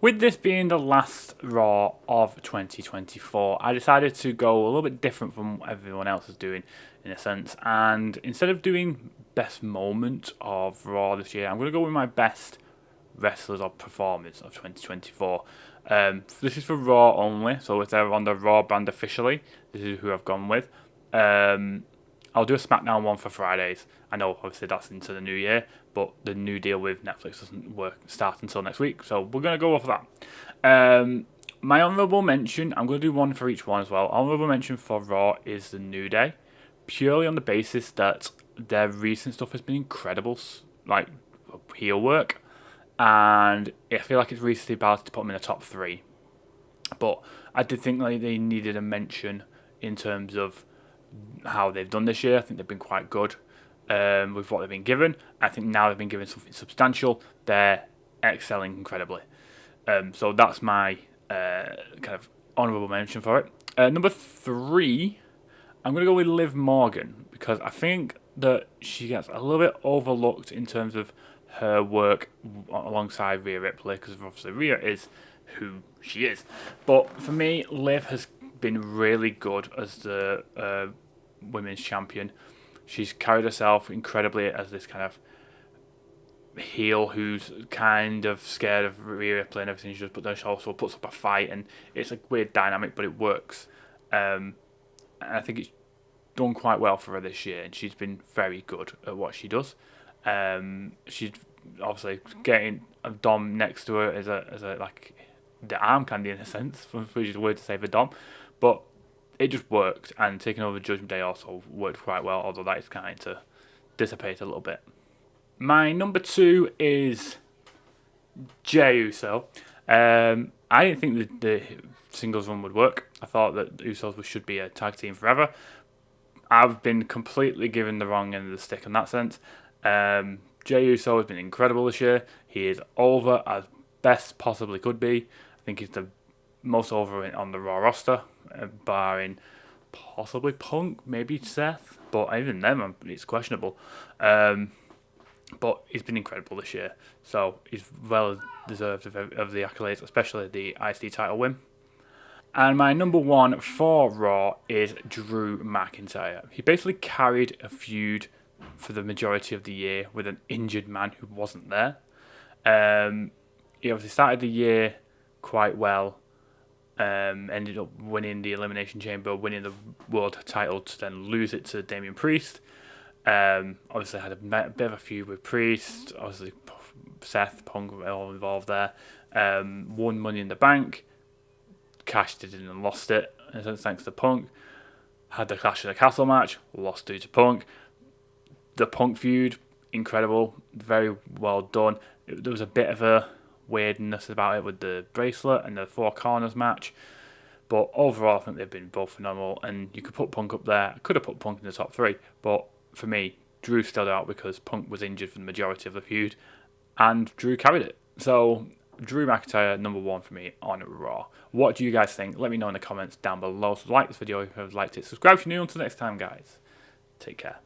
With this being the last Raw of 2024, I decided to go a little bit different from what everyone else is doing, in a sense. And instead of doing best moment of Raw this year, I'm going to go with my best wrestlers or performers of 2024. This is for Raw only, so if they're on the Raw brand officially, this is who I've gone with. I'll do a SmackDown one for Fridays. I know obviously that's into the new year, but the new deal with Netflix doesn't start until next week, so we're gonna go off that. My honourable mention, I'm gonna do one for each one as well. Honourable mention for Raw is the New Day, purely on the basis that their recent stuff has been incredible, like heel work, and I feel like it's recently bad to put them in the top three. But I did think like they needed a mention in terms of how they've done this year. I think they've been quite good with what they've been given. I think now they've been given something substantial. They're excelling incredibly. So that's my kind of honourable mention for it. Number three, I'm going to go with Liv Morgan because I think that she gets a little bit overlooked in terms of her work alongside Rhea Ripley because obviously Rhea is who she is. But for me, Liv has been really good as the women's champion. She's carried herself incredibly as this kind of heel who's kind of scared of Rhea Ripley and everything she does, but then she also puts up a fight, and it's a weird dynamic, but it works. And I think it's done quite well for her this year, and she's been very good at what she does. She's obviously getting a Dom next to her as a like the arm candy in a sense, which is a word to say for Dom, but it just worked. And taking over Judgment Day also worked quite well, although that is kind of dissipate a little bit. My number two is Jey Uso. I didn't think the singles run would work. I thought that the Usos should be a tag team forever. I've been completely given the wrong end of the stick in that sense. Jey Uso has been incredible this year. He is over as best possibly could be. I think he's the most over on the Raw roster, barring possibly Punk, maybe Seth, but even them, it's questionable. But he's been incredible this year, so he's well deserved of the accolades, especially the IC title win. And my number one for Raw is Drew McIntyre. He basically carried a feud for the majority of the year with an injured man who wasn't there. He obviously started the year quite well, ended up winning the Elimination Chamber, winning the world title to then lose it to Damian Priest. Obviously had a bit of a feud with Priest, obviously Seth, Punk were all involved there. Won Money in the Bank, cashed it in and lost it, thanks to Punk. Had the Clash of the Castle match, lost due to Punk. The Punk feud, incredible, very well done. There was a bit of a weirdness about it with the bracelet and the Four Corners match, but overall I think they've been both phenomenal, and you could put Punk up there. I could have put Punk in the top three, but for me, Drew stood out because Punk was injured for the majority of the feud, and Drew carried it. So Drew McIntyre, number one for me on Raw. What do you guys think? Let me know in the comments down below. So like this video if you've liked it. Subscribe if you're new. Until next time, guys. Take care.